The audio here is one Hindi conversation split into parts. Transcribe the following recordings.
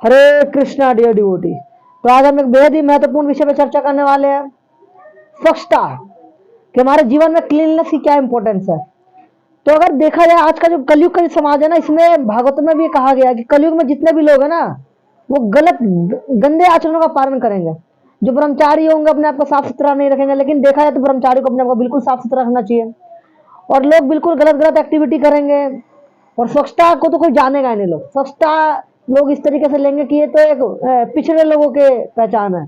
हरे कृष्णा डियर डिवोटी। तो आज हम एक बेहद ही महत्वपूर्ण विषय पर चर्चा करने वाले हैं, स्वच्छता, कि हमारे जीवन में क्लीननेस की क्या इंपॉर्टेंस है। तो अगर देखा जाए आज का जो कलयुग का जो समाज है ना, इसमें भागवत में भी कहा गया है कि कलयुग में जितने भी लोग हैं ना, वो गलत गंदे आचरणों का पालन करेंगे। जो ब्रह्मचारी होंगे अपने आप को साफ सुथरा नहीं रखेंगे, लेकिन देखा जाए तो ब्रह्मचारी को अपने आप को बिल्कुल साफ सुथरा रखना चाहिए। और लोग बिल्कुल गलत गलत एक्टिविटी करेंगे, और स्वच्छता को तो कोई जानेगा ही नहीं। लोग स्वच्छता लोग इस तरीके से लेंगे कि ये तो एक पिछड़े लोगों के पहचान है।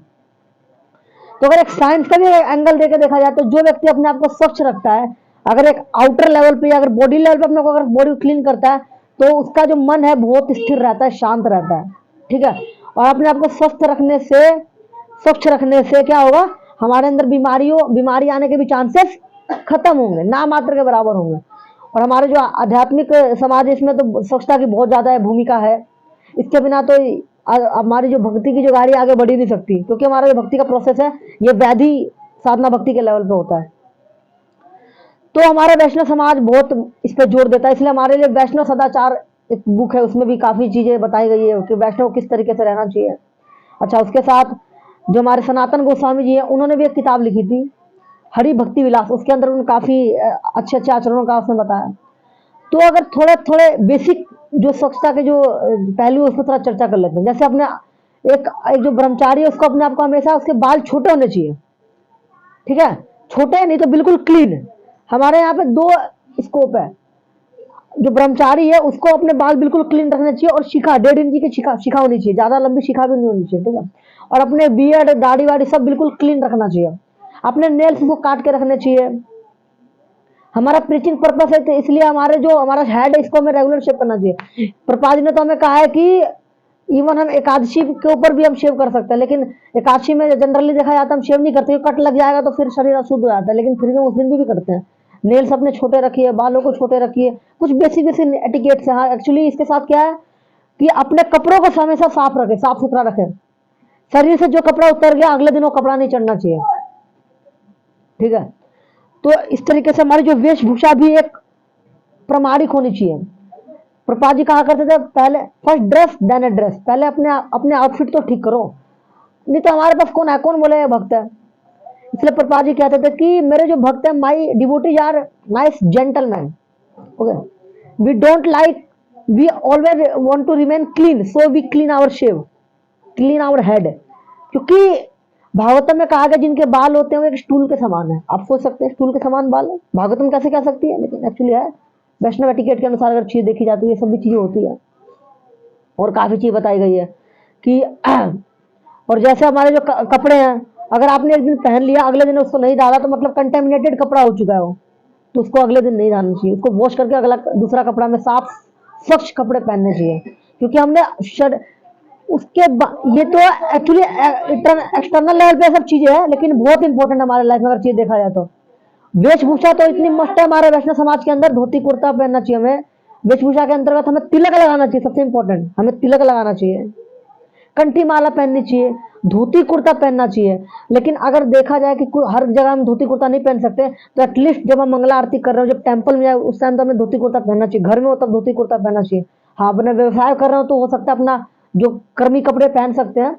तो अगर एक साइंस का भी एंगल देके देखा जाए तो जो व्यक्ति अपने आप को स्वच्छ रखता है, अगर एक आउटर लेवल पे, अगर बॉडी लेवल पे अपने को अगर बॉडी क्लीन करता है, तो उसका जो मन है बहुत स्थिर रहता है, शांत रहता है। ठीक है। और अपने आप को स्वच्छ रखने से क्या होगा, हमारे अंदर बीमारी आने के भी चांसेस खत्म होंगे, ना मात्र के बराबर होंगे। और हमारे जो आध्यात्मिक समाज है, इसमें तो स्वच्छता की बहुत ज्यादा भूमिका है। इसके बिना तो हमारी जो भक्ति की जो गाड़ी आगे बढ़ ही नहीं सकती, क्योंकि हमारा जो भक्ति का प्रोसेस है ये वैधि साधना भक्ति के लेवल पे होता है। तो हमारा वैष्णव समाज बहुत इस पर जोर देता है, इसलिए हमारे लिए वैष्णव सदाचार एक बुक है, उसमें भी काफी चीजें बताई गई है कि वैष्णव किस तरीके से रहना चाहिए। अच्छा, उसके साथ जो हमारे सनातन गोस्वामी जी हैं, उन्होंने भी एक किताब लिखी थी, हरि भक्ति विलास। उसके अंदर उन्होंने काफी अच्छे अच्छे आचरणों का उसने बताया। तो अगर थोड़े थोड़े बेसिक जो स्वच्छता के जो पहलू उसको थोड़ा चर्चा कर लेते हैं। जैसे अपने एक जो ब्रह्मचारी है, उसको अपने आप को हमेशा उसके बाल छोटे होने चाहिए। ठीक है, छोटे नहीं तो बिल्कुल क्लीन। हमारे यहाँ पे दो स्कोप है। जो ब्रह्मचारी है उसको अपने बाल बिल्कुल क्लीन रखने चाहिए, और शिखा 1.5 इंच की शिखा होनी चाहिए, ज्यादा लंबी शिखा भी नहीं होनी चाहिए। ठीक है। और अपने बियर्ड दाढ़ी वाड़ी सब बिल्कुल क्लीन रखना चाहिए। अपने नेल्स को काट के रखने चाहिए। हमारा प्रीचिंग पर्पस है, तो इसलिए हमारा हेड है, इसको हमें रेगुलर शेव करना चाहिए। प्रभुपाद जी ने तो हमें कहा है कि इवन हम एकादशी के ऊपर भी हम शेव कर सकते हैं, लेकिन एकादशी में जनरली देखा जाता है हम शेव नहीं करते, कट लग जाएगा तो फिर शरीर अशुद्ध हो जाता है, लेकिन फिर भी उस दिन भी करते हैं। नेल्स अपने छोटे रखिए, बालों को छोटे रखिए, कुछ बेसिक बेसिक एटिकेट्स है। हाँ, एक्चुअली इसके साथ क्या है कि अपने कपड़ों को हमेशा साफ रखें, साफ सुथरा रखें। शरीर से जो कपड़ा उतर गया अगले दिन वो कपड़ा नहीं चढ़ना चाहिए। ठीक है। तो इस तरीके से हमारी जो वेशभूषा भी एक प्रमाणिक होनी चाहिए। प्रभुपाद जी कहा करते थे, पहले फर्स्ट ड्रेस देन एड्रेस, पहले अपने आउटफिट तो ठीक करो, नहीं तो हमारे पास कौन है, कौन बोले भक्त है। इसलिए प्रभुपाद जी कहते थे कि मेरे जो भक्त है, my devotees are nice gentleman. Okay, we don't like, we always want to remain clean, so we clean our shave, clean our head. क्योंकि भागवतम में कहा गया जिनके बाल होते हैं वो एक स्टूल के समान है। आप सोच सकते हैं स्टूल के समान बाल है, भागवतम कैसे कह सकती है, लेकिन एक्चुअली है। वैष्णव एटिकेट के अनुसार अगर चीज देखी जाती है, ये सब भी चीजें होती है। और काफी चीज बताई गई है कि और जैसे हमारे जो कपड़े हैं, अगर आपने एक दिन पहन लिया, अगले दिन उसको नहीं डाला, तो मतलब कंटेमिनेटेड कपड़ा हो चुका है वो, तो उसको अगले दिन नहीं डालना चाहिए। उसको वॉश करके अगला दूसरा कपड़ा में साफ स्वच्छ कपड़े पहनने चाहिए। क्योंकि हमने ये तो एक्चुअली एक्सटर्नल लेवल पे सब चीजें है, लेकिन बहुत इंपॉर्टेंट हमारे लाइफ में अगर चीज देखा जाए तो वेशभूषा तो इतनी मस्त है हमारे वैष्णव समाज के अंदर। धोती कुर्ता पहनना चाहिए हमें। वेशभूषा के अंतर्गत हमें तिलक लगाना चाहिए, सबसे इंपॉर्टेंट हमें तिलक लगाना चाहिए, कंठी माला पहननी चाहिए, धोती कुर्ता पहनना चाहिए। लेकिन अगर देखा जाए कि हर जगह हम धोती कुर्ता नहीं पहन सकते, तो एटलीस्ट जब हम मंगला आरती कर रहे हो, जब टेंपल में जाए, उस टाइम तो हमें धोती कुर्ता पहनना चाहिए। घर में हो तब धोती कुर्ता पहनना चाहिए। हाँ, अपने व्यवसाय कर रहे हो तो हो सकता है अपना जो कर्मी कपड़े पहन सकते हैं,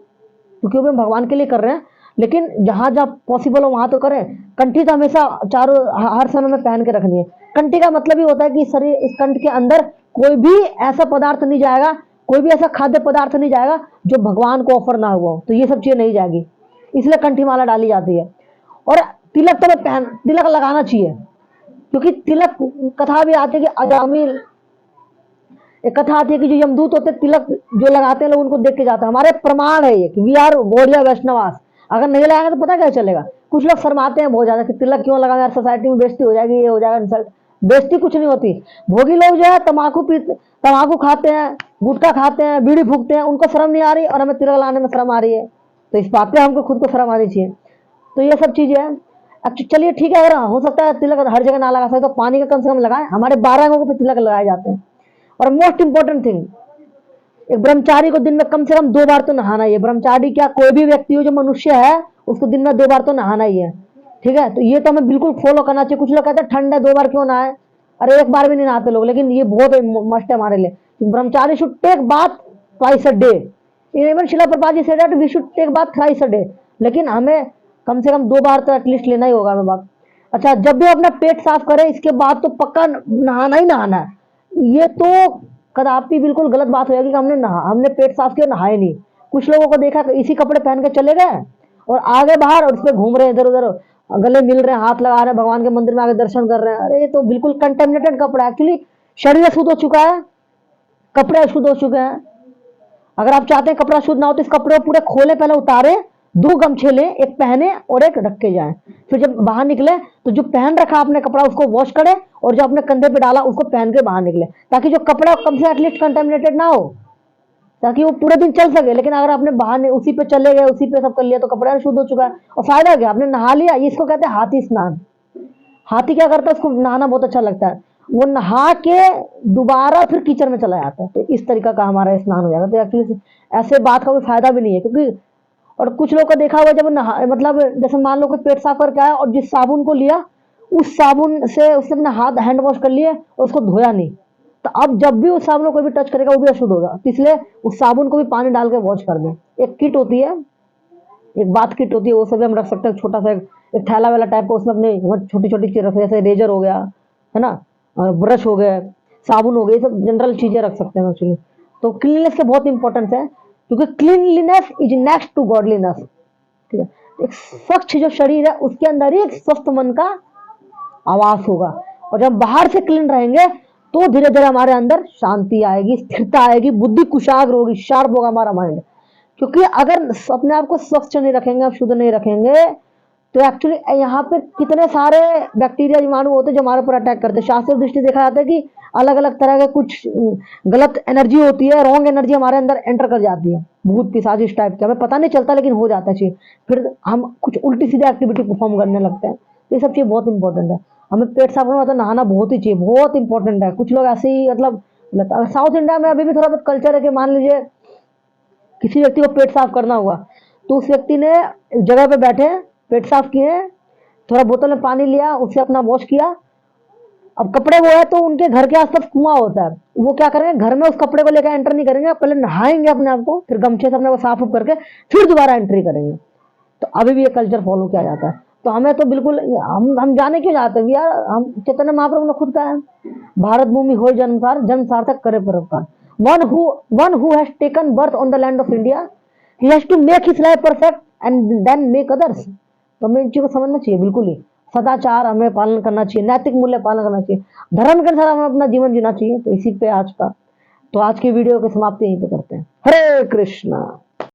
क्योंकि वो भगवान के लिए कर रहे हैं। लेकिन जहां जहां पॉसिबल हो वहां तो करें। कंठी तो हमेशा चारों हर समय में पहन के रखनी है। कंठी का मतलब ही होता है कि शरीर, इस कंठ के अंदर कोई भी ऐसा पदार्थ नहीं जाएगा, कोई भी ऐसा खाद्य पदार्थ नहीं जाएगा जो भगवान को ऑफर ना हुआ हो, तो ये सब चीजें नहीं जाएगी, इसलिए कंठी माला डाली जाती है। और तिलक तो तिलक लगाना चाहिए, क्योंकि तिलक कथा भी आती है कि अजामिल, एक कथा आती है कि जो यमदूत होते तिलक जो लगाते हैं लोग उनको देख के जाते हैं। हमारे प्रमाण है ये कि वी आर गौड़िया वैष्णवास। अगर नहीं लगाएंगे तो पता क्या चलेगा। कुछ लोग शर्माते हैं बहुत ज्यादा कि तिलक क्यों लगाए यार, सोसाइटी में बेइज्जती हो जाएगी, ये हो जाएगा इंसल्ट। बेइज्जती कुछ नहीं होती। भोगी लोग जो है तम्बाकू खाते हैं, गुटखा खाते हैं, बीड़ी फूकते हैं, उनको शर्म नहीं आ रही, और हमें तिलक लगाने में शर्म आ रही है। तो इस बात पे हमको खुद को शर्म आनी चाहिए। तो ये सब चीजें हैं। अब चलिए ठीक है, अगर हो सकता है तिलक हर जगह ना लगा सकते तो पानी का कम से कम लगाए। हमारे 12 अंगों पे तिलक लगाए जाते हैं। और मोस्ट इंपॉर्टेंट थिंग, एक ब्रह्मचारी को दिन में कम से कम 2 बार तो नहाना ही है। ब्रह्मचारी क्या, कोई भी व्यक्ति हो जो मनुष्य है, उसको दिन में 2 बार तो नहाना ही है। ठीक है, तो ये तो हमें बिल्कुल फॉलो करना चाहिए। कुछ लोग कहते हैं ठंड है 2 बार क्यों नहाए, अरे 1 बार भी नहीं नहाते लोग, लेकिन ये बहुत मस्ट है हमारे लिए। Brahmachari should take bath twice a day. Even Srila Prabhupada ji से that we should take bath thrice a day, लेकिन हमें कम से कम 2 बार तो एटलीस्ट लेना ही होगा हमें बात। अच्छा, जब भी अपना पेट साफ करें इसके बाद तो पक्का नहाना ही नहाना है। ये तो कदापि बिल्कुल गलत बात हो जाएगी कि हमने पेट साफ किया नहाए नहीं। कुछ लोगों को देखा कि इसी कपड़े पहन के चले गए और आगे बाहर और उसपे घूम रहे हैं इधर उधर, गले मिल रहे हैं, हाथ लगा रहे हैं, भगवान के मंदिर में आके दर्शन कर रहे हैं। अरे ये तो बिल्कुल कंटेमिनेटेड कपड़ा है। एक्चुअली शरीर अशुद्ध हो चुका है, कपड़े अशुद्ध हो चुके हैं। अगर आप चाहते हैं कपड़ा शुद्ध ना हो तो इस कपड़े को पूरे खोले, पहले उतारे, 2 गमछे लें, एक पहने और एक रख के जाएं। फिर जब बाहर निकले तो जो पहन रखा आपने कपड़ा उसको वॉश करें और जो आपने कंधे पे डाला उसको पहन के बाहर निकले, ताकि जो कपड़ा कम से एटलीस्ट कंटेमिनेटेड ना हो, ताकि वो पूरे दिन चल सके। लेकिन अगर आपने बाहर उसी पे चले गए, उसी पे सब कर लिया तो कपड़ा शुद्ध हो चुका है और फायदा क्या, आपने नहा लिया। इसको कहते हैं हाथी स्नान। हाथी क्या करता है, उसको नहाना बहुत अच्छा लगता है, वो नहा के दोबारा फिर कीचड़ में चला जाता है। तो इस तरीका का हमारा स्नान हो जाएगा। तो एक्चुअली ऐसे बात का कोई फायदा भी नहीं है, क्योंकि और कुछ लोग को देखा हुआ जब नहा, मतलब जैसे मान लो कोई पेट साफ करके आया और जिस साबुन को लिया उस साबुन से उसने अपना हाथ हैंड वॉश कर लिए और उसको धोया नहीं, तो अब जब भी उस साबुन को कोई भी टच करेगा वो भी अशुद्ध होगा। तो इसलिए उस साबुन को भी पानी डाल के वॉश कर दें। एक किट होती है, एक बाथ किट होती है, वो सब हम रख सकते हैं। छोटा सा एक थैला वाला टाइप का, उसमें अपने छोटी छोटी चीज रख, जैसे रेजर हो गया है ना, ब्रश हो गया, साबुन हो गई, सब जनरल चीजें रख सकते हैं एक्चुअली। तो क्लीननेस के बहुत इंपॉर्टेंस है, क्योंकि cleanliness is next to godliness. ठीक है, एक स्वच्छ जो शरीर है उसके अंदर ही एक स्वस्थ मन का आवास होगा। और जब बाहर से क्लीन रहेंगे तो धीरे धीरे हमारे अंदर शांति आएगी, स्थिरता आएगी, बुद्धि कुशाग्र होगी, शार्प होगा हमारा माइंड। क्योंकि अगर अपने आप को स्वच्छ नहीं रखेंगे, आप शुद्ध नहीं रखेंगे, तो एक्चुअली यहाँ पे कितने सारे बैक्टीरिया जीवाणु होते हैं जो हमारे ऊपर अटैक करते हैं। शास्त्रीय दृष्टि देखा जाता है कि अलग अलग तरह के कुछ गलत एनर्जी होती है, रॉन्ग एनर्जी हमारे अंदर एंटर कर जाती है, भूत पिशाच इस टाइप के, हमें पता नहीं चलता लेकिन हो जाता है चीज। फिर हम कुछ उल्टी सीधी एक्टिविटी परफॉर्म करने लगते हैं। ये सब चीज बहुत इंपॉर्टेंट है। हमें पेट साफ करना, मतलब नहाना बहुत ही चाहिए, बहुत इंपॉर्टेंट है। कुछ लोग ऐसे ही मतलब साउथ इंडिया में अभी भी थोड़ा बहुत कल्चर है कि मान लीजिए किसी व्यक्ति को पेट साफ करना हुआ तो उस व्यक्ति ने जगह पे बैठे पेट साफ किए, थोड़ा बोतल में पानी लिया, उससे अपना वॉश किया। अब कपड़े वो है तो उनके घर के आसपास कुआं होता है, वो क्या करेंगे, घर में उस कपड़े को लेकर एंटर नहीं करेंगे, पहले नहाएंगे अपने आप को, फिर गमछे से अपने को साफ उफ करके फिर दोबारा एंट्री करेंगे। तो अभी भी ये कल्चर फॉलो किया जाता है। तो हमें तो बिल्कुल हम जाने क्यों जाते हैं यार, हम चैतन्य महाप्रभु ने खुद कहा है, भारत भूमि हो जन्मसार, जन्म सार्थक करे परोपकार। One who has taken birth on the land of India, he has to make his life perfect and then make others. तो हमें इन चीजों को समझना चाहिए, बिल्कुल ही सदाचार हमें पालन करना चाहिए, नैतिक मूल्य पालन करना चाहिए, धर्म के अनुसार हमें अपना जीवन जीना चाहिए। तो इसी पे आज की वीडियो की समाप्ति यहीं पे करते हैं। हरे कृष्णा।